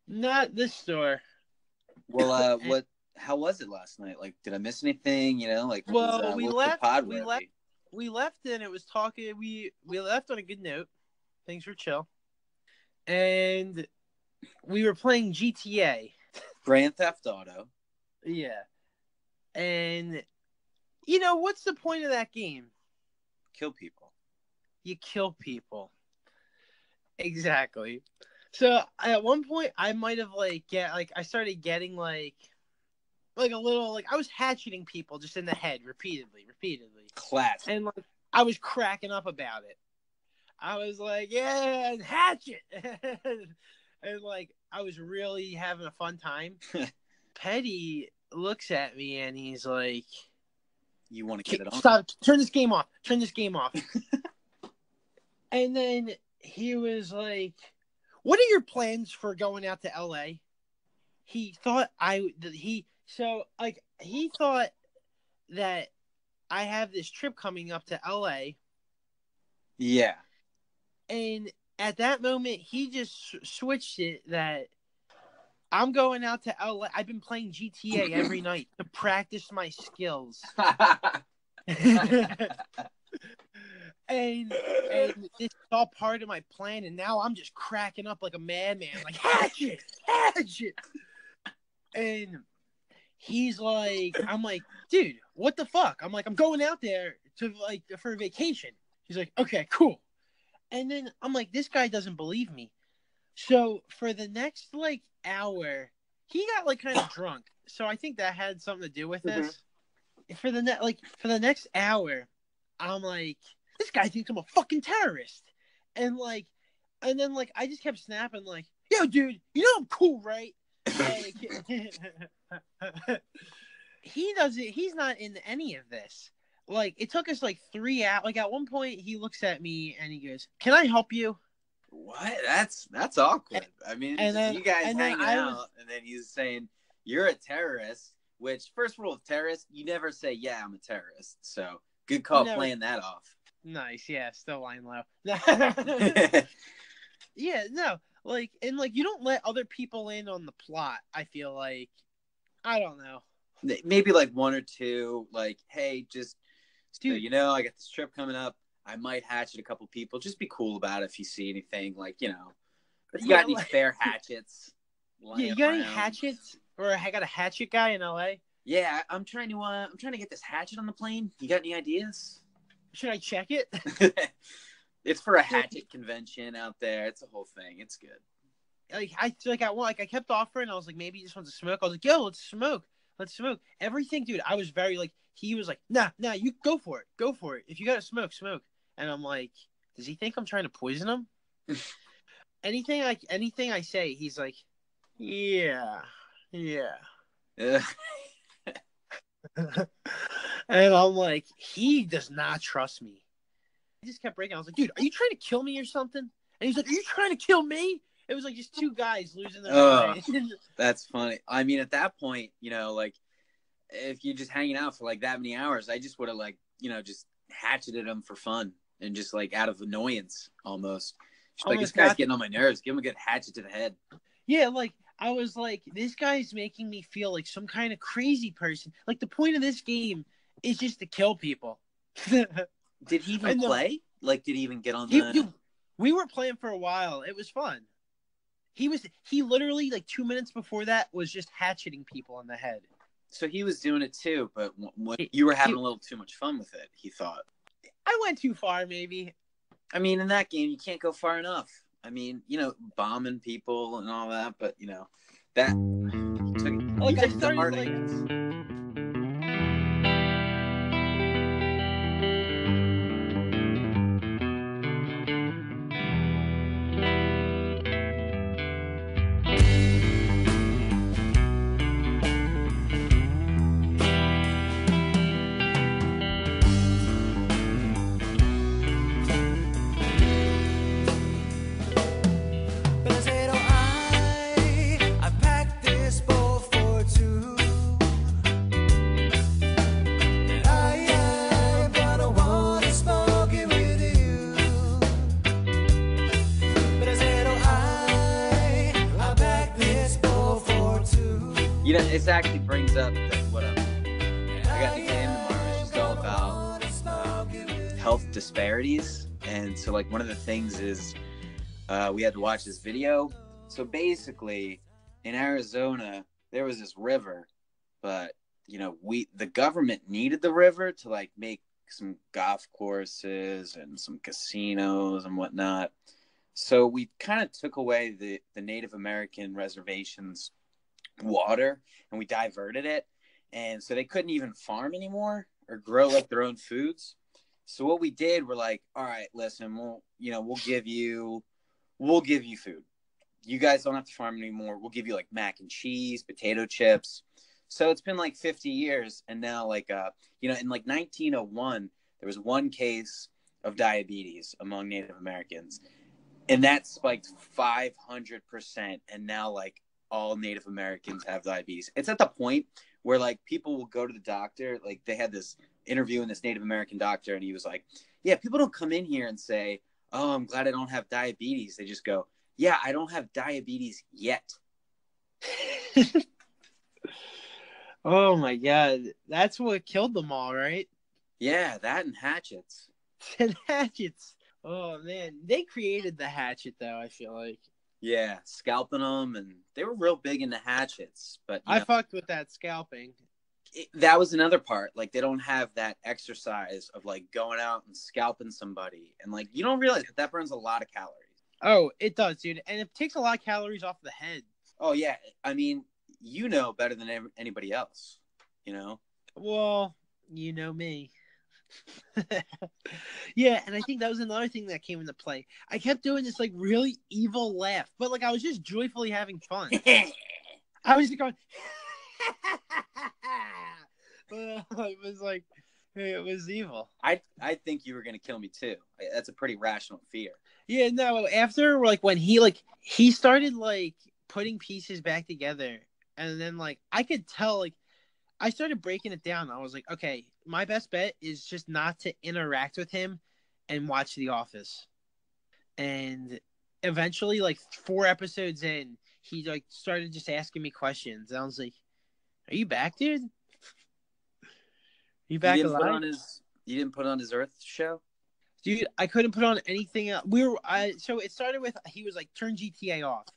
Not this store. Well, how was it last night? Like, did I miss anything? We left and it was talking. We left on a good note. Things were chill, and we were playing GTA Grand Theft Auto. Yeah. And, you know, what's the point of that game? Kill people. You kill people. Exactly. So at one point, I might have I started getting like a little I was hatcheting people just in the head repeatedly. Classic. And like I was cracking up about it. I was like, yeah, hatchet. And like I was really having a fun time. Petty looks at me and he's like, You want to get it on? Stop, turn this game off. And then he was like, what are your plans for going out to LA? He thought he thought that I have this trip coming up to LA. Yeah. And at that moment, he just switched it that I'm going out to LA. I've been playing GTA every night to practice my skills. And this is all part of my plan, and now I'm just cracking up like a madman, like hatchet. And he's like, I'm like, dude, what the fuck? I'm like, I'm going out there for a vacation. He's like, okay, cool. And then I'm like, this guy doesn't believe me. So for the next hour, he got kind of drunk. So I think that had something to do with this. For the next hour, I'm like, this guy thinks I'm a fucking terrorist. And then I just kept snapping like, yo, dude, you know I'm cool, right? He's not in any of this. It took us 3 hours. At one point he looks at me and he goes, can I help you? What? That's awkward. I mean, you guys hanging out and then he's saying you're a terrorist, which first rule of terrorist, you never say, yeah, I'm a terrorist. So good call playing that off. Nice, yeah, still lying low. Yeah, no, you don't let other people in on the plot. I feel like, I don't know. Maybe one or two, hey, just, dude, so I got this trip coming up. I might hatchet a couple people. Just be cool about it if you see anything, But you got any spare hatchets? Yeah, you got any hatchets? Or I got a hatchet guy in LA. Yeah, I'm trying to get this hatchet on the plane. You got any ideas? Should I check it? It's for a hatchet convention out there. It's a whole thing. It's good. I kept offering. I was like, maybe he just wants to smoke. I was like, yo, let's smoke. Everything, dude. I was very he was like, nah, you go for it. If you gotta smoke. And I'm like, does he think I'm trying to poison him? anything I say, he's like, yeah. And I'm like, he does not trust me. He just kept breaking. I was like, dude, are you trying to kill me or something? And he's like, are you trying to kill me? It was just two guys losing their mind. That's funny. I mean, at that point, if you're just hanging out for that many hours, I just would have just hatcheted him for fun and just out of annoyance almost. Just this guy's getting on my nerves. Give him a good hatchet to the head. Yeah, I was like, this guy's making me feel like some kind of crazy person. The point of this game is just to kill people. Did he even play? Did he even get on the... We were playing for a while. It was fun. He literally, 2 minutes before that, was just hatcheting people on the head. So he was doing it too, but you were having a little too much fun with it, he thought. I went too far, maybe. I mean, in that game, you can't go far enough. I mean, bombing people and all that, but, that... I started, This actually brings up what I got the exam tomorrow. It's just all about health disparities. And so one of the things is we had to watch this video. So basically in Arizona, there was this river, but the government needed the river to like make some golf courses and some casinos and whatnot. So we kind of took away the Native American reservations water and we diverted it. And so they couldn't even farm anymore or grow like their own foods. So what we did, we're like, all right, listen, we'll give you food. You guys don't have to farm anymore. We'll give you like mac and cheese, potato chips. So it's been like 50 years. And now like, in like 1901, there was one case of diabetes among Native Americans. And that spiked 500%. And now like all Native Americans have diabetes. It's at the point where like people will go to the doctor. Like they had this interview with this Native American doctor. And he was like, yeah, people don't come in here and say, oh, I'm glad I don't have diabetes. They just go, yeah, I don't have diabetes yet. Oh my God. That's what killed them all, right? Yeah, that and hatchets. And hatchets. Oh man. They created the hatchet though, I feel like. Yeah, scalping them, and they were real big into hatchets. But I fucked with that scalping. That was another part. Like they don't have that exercise of like going out and scalping somebody, and like you don't realize that burns a lot of calories. Oh, it does, dude, and it takes a lot of calories off the head. Oh yeah, I mean, better than anybody else. Well, you know me. Yeah, and I think that was another thing that came into play. I kept doing this like really evil laugh, but like I was just joyfully having fun. I was just going. It was evil. I think you were gonna kill me too. That's a pretty rational fear. Yeah, no. After like when he started like putting pieces back together, and then like I could tell like I started breaking it down. I was like, okay, my best bet is just not to interact with him and watch The Office. And eventually, like 4 episodes in, he like started just asking me questions. And I was like, "Are you back, dude? You back alive?" You didn't put on his Earth show, dude. I couldn't put on anything else. So it started with he was like, "Turn GTA off."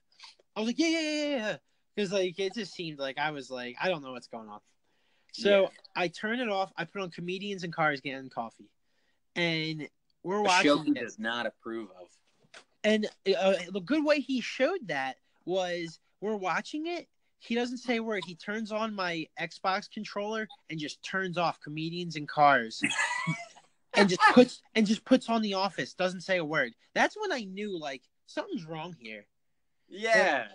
I was like, yeah. Because like it just seemed like I was like, I don't know what's going on. So yeah. I turned it off. I put on Comedians in Cars Getting Coffee, and we're watching. A show he does not approve of. And the good way he showed that was we're watching it. He doesn't say a word. He turns on my Xbox controller and just turns off Comedians in Cars, and just puts on The Office. Doesn't say a word. That's when I knew like something's wrong here. Yeah.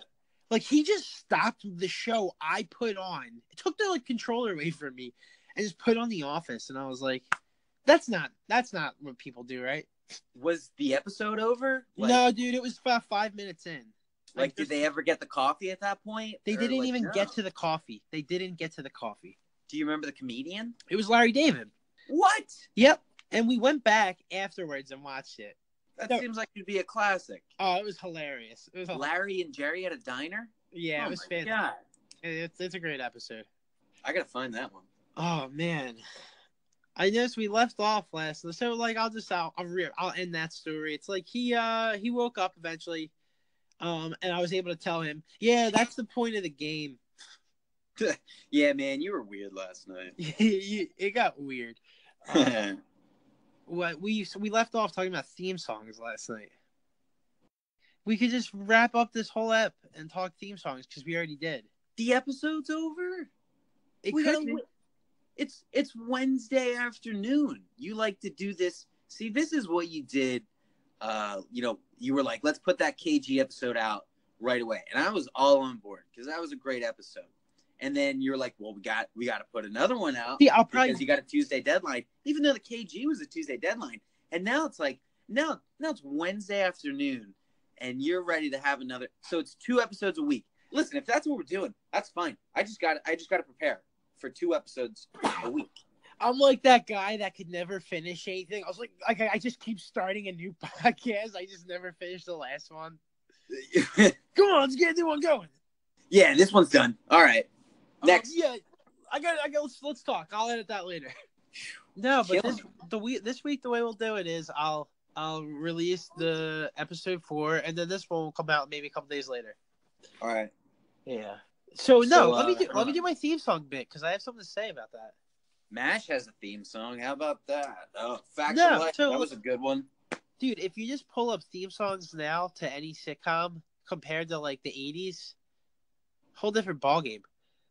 Like he just stopped the show I put on. It took the like controller away from me and just put on The Office, and I was like, "That's not what people do, right?" Was the episode over? No, dude, it was about 5 minutes in. Like, did they ever get the coffee at that point? They didn't even get to the coffee. They didn't get to the coffee. Do you remember the comedian? It was Larry David. What? Yep. And we went back afterwards and watched it. That seems like it'd be a classic. Oh, it was hilarious. Larry and Jerry at a diner? Yeah, it was fantastic. It's a great episode. I gotta find that one. Oh man, I noticed we left off last. So like, I'll end that story. It's like he woke up eventually, and I was able to tell him, yeah, that's the point of the game. Yeah, man, you were weird last night. It got weird. What we left off talking about theme songs last night. We could just wrap up this whole ep and talk theme songs because we already did. The episode's over. It's Wednesday afternoon. You like to do this. See, this is what you did. You were like, let's put that KG episode out right away, and I was all on board because that was a great episode. And then you're like, well, we got to put another one out because you got a Tuesday deadline, even though the KG was a Tuesday deadline. And now it's like, now it's Wednesday afternoon and you're ready to have another. So it's 2 episodes a week. Listen, if that's what we're doing, that's fine. I just got to prepare for 2 episodes a week. I'm like that guy that could never finish anything. I was like I just keep starting a new podcast. I just never finished the last one. Come on, let's get a new one going. Yeah, this one's done. All right. Next. Yeah, I got. Let's talk. I'll edit that later. No, but this week the way we'll do it is I'll release the episode 4, and then this one will come out maybe a couple days later. All right. Yeah. So no, So, let me hold do on. my theme song bit because I have something to say about that. MASH has a theme song. How about that? Oh, Facts No, of Life. so- That was a good one. Dude, if you just pull up theme songs now to any sitcom compared to like the 80s, whole different ballgame.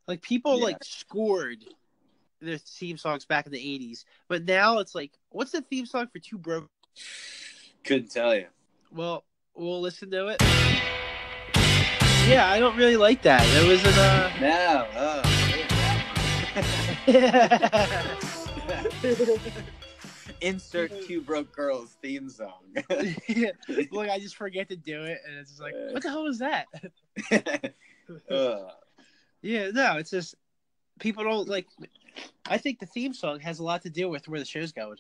Like people Yeah. like scored their theme songs back in the 80s, but now it's like, what's the theme song for Two Broke? Couldn't tell you. Well, we'll listen to it. Yeah, I don't really like that. It wasn't Insert Two Broke Girls theme song. Look, I just forget to do it, and it's just like, what the hell was that? Yeah, no, it's just people don't like. I think the theme song has a lot to do with where the show's going.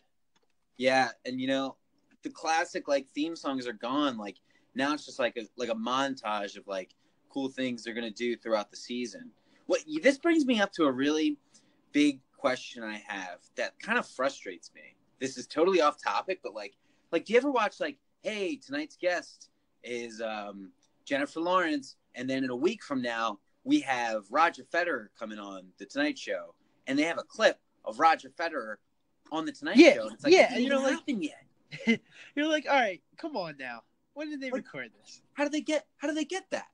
Yeah, and the classic like theme songs are gone. Like now it's just like a montage of like cool things they're gonna do throughout the season. This brings me up to a really big question I have that kind of frustrates me. This is totally off topic, but like do you ever watch like, hey, tonight's guest is Jennifer Lawrence, and then in a week from now we have Roger Federer coming on the Tonight Show, and they have a clip of Roger Federer on the Tonight Show. And it's like, and you're like, nothing yet. You're like, all right, come on now. When did they record this? How do they get that?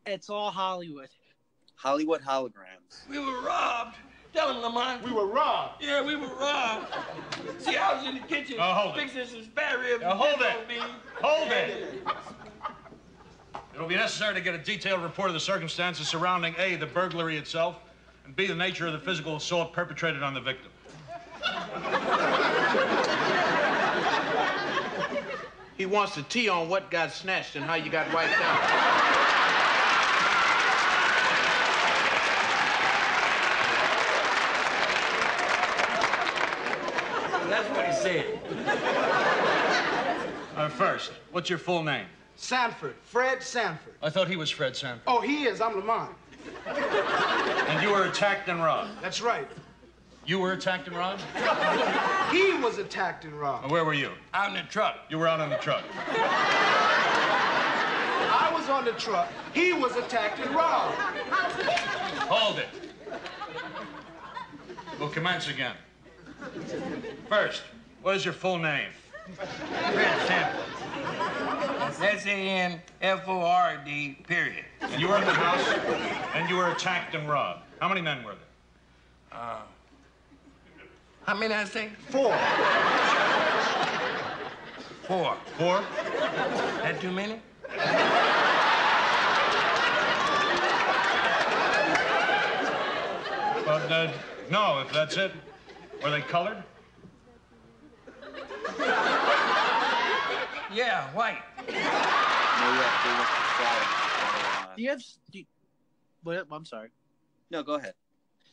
It's all Hollywood. Hollywood holograms. We were robbed. Tell him, Lamont. We were robbed. Yeah, we were robbed. See, I was in the kitchen hold it. fixing some spare ribs. Hold it. beans. Hold it. It'll be necessary to get a detailed report of the circumstances surrounding A, the burglary itself, and B, the nature of the physical assault perpetrated on the victim. He wants the tea on what got snatched and how you got wiped out. That's what he said. First, what's your full name? Sanford, Fred Sanford. I thought he was Fred Sanford. Oh, he is. I'm Lamont. And you were attacked and robbed. That's right. You were attacked and robbed? He was attacked and robbed. And where were you? Out in the truck. You were out on the truck. I was on the truck. He was attacked and robbed. Hold it. We'll commence again. First, what is your full name? Fred Sanford. S-A-N-F-O-R-D, period. And you were in the house, and you were attacked and robbed. How many men were there? How many I say? 4. 4. 4? That too many? But, no, if that's it. Were they colored? Yeah, white. Do you have? What? I'm sorry. No, go ahead.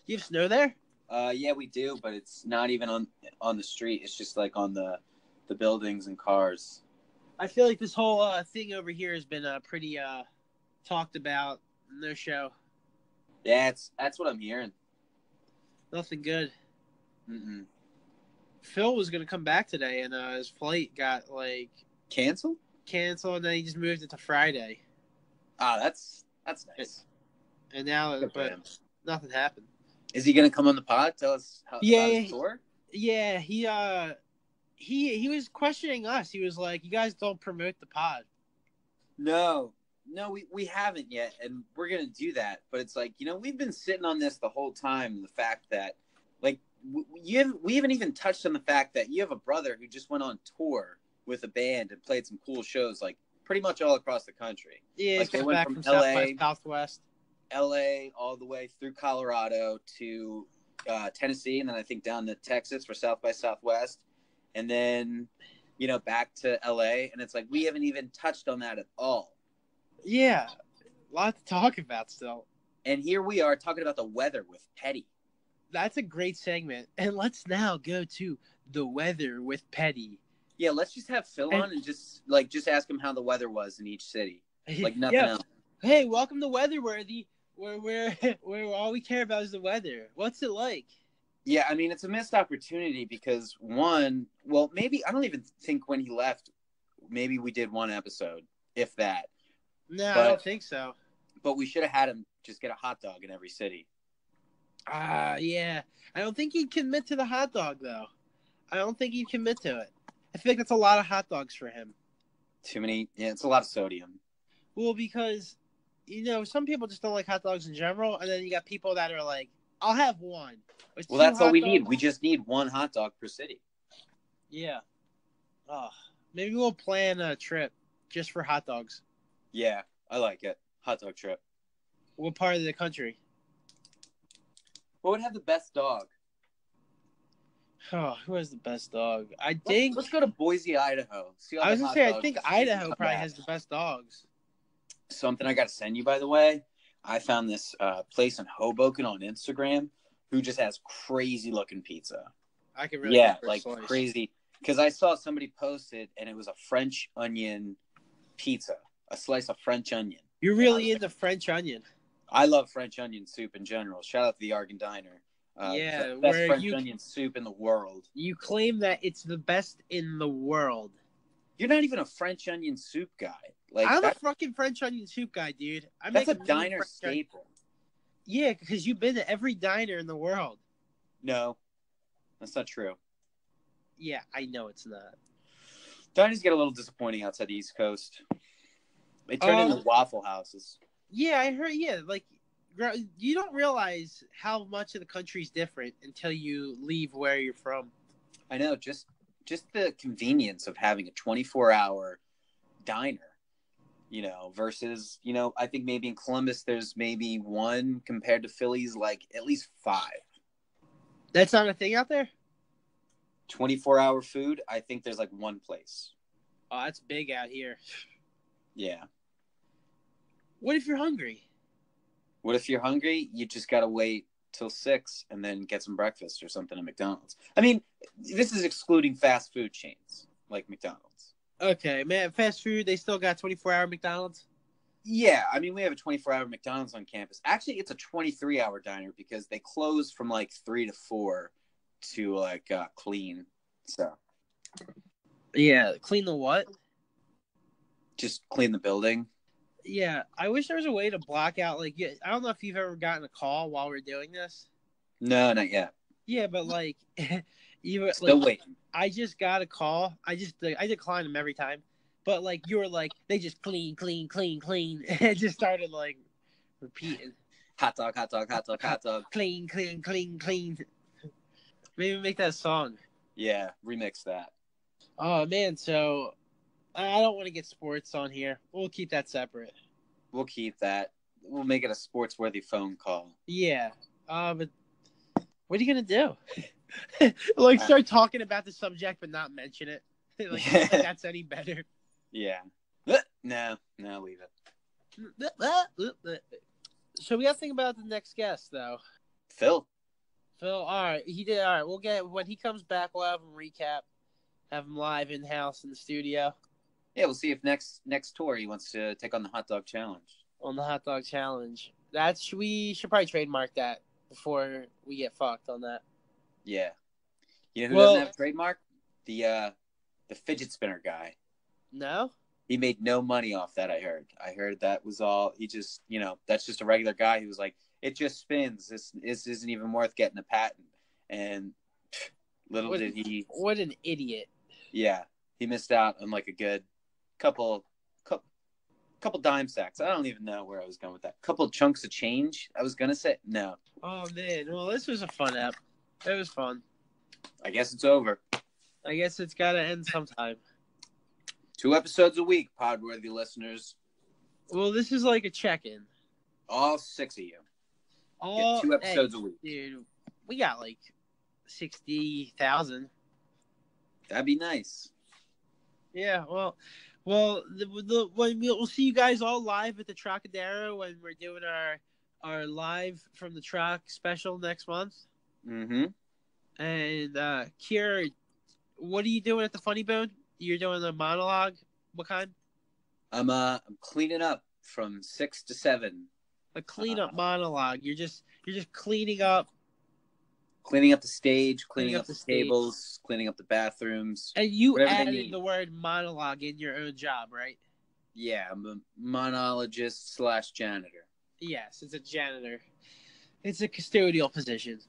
Do you have snow there? Yeah, we do, but it's not even on the street. It's just like on the buildings and cars. I feel like this whole thing over here has been pretty talked about in their show. Yeah, that's what I'm hearing. Nothing good. Mm-mm. Phil was gonna come back today, and his flight got like Cancel? canceled, and then he just moved it to Friday. Ah, that's nice. And now, Good for but him. nothing happened. Is he gonna come on the pod? Tell us about his tour? Yeah, he was questioning us. He was like, "You guys don't promote the pod." No, we haven't yet, and we're gonna do that. But it's like, we've been sitting on this the whole time. The fact that, like, we haven't even touched on the fact that you have a brother who just went on tour with a band and played some cool shows, like pretty much all across the country. Yeah, Like, he's they coming went back from from LA. South by Southwest. LA all the way through Colorado to Tennessee, and then I think down to Texas for South by Southwest, and then back to LA. And it's like we haven't even touched on that at all. Yeah, a lot to talk about still. And here we are talking about the weather with Petty. That's a great segment. And let's now go to the weather with Petty. Yeah, let's just have Phil on and just ask him how the weather was in each city. Like nothing else. Hey, welcome to Weatherworthy, where all we care about is the weather. What's it like? Yeah, I mean, it's a missed opportunity because maybe I don't even think when he left, maybe we did one episode, if that. No, I But- don't think so. But we should have had him just get a hot dog in every city. Yeah. I don't think he'd commit to the hot dog, though. I don't think he'd commit to it. I feel like that's a lot of hot dogs for him. Too many. Yeah, it's a lot of sodium. Well, because, some people just don't like hot dogs in general, and then you got people that are like, I'll have one. Well, that's all we need. We just need one hot dog per city. Yeah. Oh, maybe we'll plan a trip just for hot dogs. Yeah, I like it. Hot dog trip. What part of the country? What would have the best dog? Oh, who has the best dog? I think. Let's go to Boise, Idaho. I was gonna say, I think Idaho probably has the best dogs. Something I got to send you, by the way. I found this place in Hoboken on Instagram who just has crazy looking pizza. I could really like slice. Crazy. Because I saw somebody post it, and it was a French onion pizza, a slice of French onion. You're really into French onion. I love French onion soup in general. Shout out to the Argan Diner. The best French onion soup in the world. You claim that it's the best in the world. You're not even a French onion soup guy. I'm a fucking French onion soup guy, dude. That's a diner staple. Yeah, because you've been to every diner in the world. No, that's not true. Yeah, I know it's not. Diners get a little disappointing outside the East Coast. They turn into Waffle Houses. Yeah, I heard. Yeah, you don't realize how much of the country's different until you leave where you're from. I know, just the convenience of having a 24-hour diner, versus, I think maybe in Columbus there's maybe one compared to Philly's like at least 5. That's not a thing out there? 24-hour food, I think there's like one place. Oh, that's big out here. Yeah. What if you're hungry? What if you're hungry? You just got to wait till 6 and then get some breakfast or something at McDonald's. I mean, this is excluding fast food chains like McDonald's. Okay, man, fast food, they still got 24-hour McDonald's? Yeah, I mean, we have a 24-hour McDonald's on campus. Actually, it's a 23-hour diner because they close from like 3 to 4 to clean. So. Yeah, clean the what? Just clean the building. Yeah, I wish there was a way to block out, I don't know if you've ever gotten a call while we're doing this. No, not yet. Yeah, but still waiting. I just got a call. I decline them every time. But you were they just clean. It just started repeating. Hot dog, hot dog, hot dog, hot dog. Clean. Maybe make that a song. Yeah, remix that. Oh man, so I don't want to get sports on here. We'll keep that separate. We'll keep that. We'll make it a sports-worthy phone call. Yeah. But what are you gonna do? Start talking about the subject but not mention it. If that's any better. Yeah. No, leave it. So we got to think about the next guest, though. Phil, all right. He did. All right. We'll get, when he comes back, we'll have him recap. Have him live in-house in the studio. Yeah, we'll see if next tour he wants to take on the hot dog challenge. On the hot dog challenge. We should probably trademark that before we get fucked on that. Yeah. You know who doesn't have a trademark? The fidget spinner guy. No? He made no money off that, I heard that was all. He just, that's just a regular guy who was like, it just spins. This isn't even worth getting a patent. And did he. What an idiot. Yeah. He missed out on a good couple dime sacks. I don't even know where I was going with that. Couple chunks of change, I was going to say. No. Oh, man. Well, this was a fun app. It was fun. I guess it's over. I guess it's got to end sometime. 2 episodes a week, Podworthy listeners. Well, this is like a check-in. All 6 of you. Get 2 episodes a week. Dude, we got 60,000. That'd be nice. Yeah, well, we'll see you guys all live at the Trocadero when we're doing our live from the Troc special next month. Mm-hmm. And Kier, what are you doing at the Funny Bone? You're doing a monologue. What kind? I'm cleaning up from 6 to 7. A cleanup monologue. You're just cleaning up. Cleaning up the stage, cleaning up the tables, cleaning up the bathrooms. And you added the word monologue in your own job, right? Yeah, I'm a monologist / janitor. Yes, it's a janitor. It's a custodial position.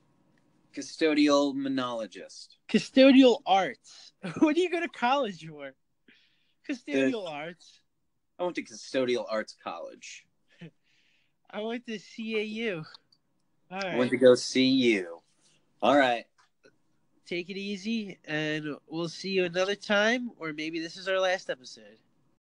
Custodial monologist. Custodial arts. What do you go to college for? Custodial arts. I went to Custodial Arts College. I went to CAU. All right. I went to go see you. All right. Take it easy, and we'll see you another time, or maybe this is our last episode.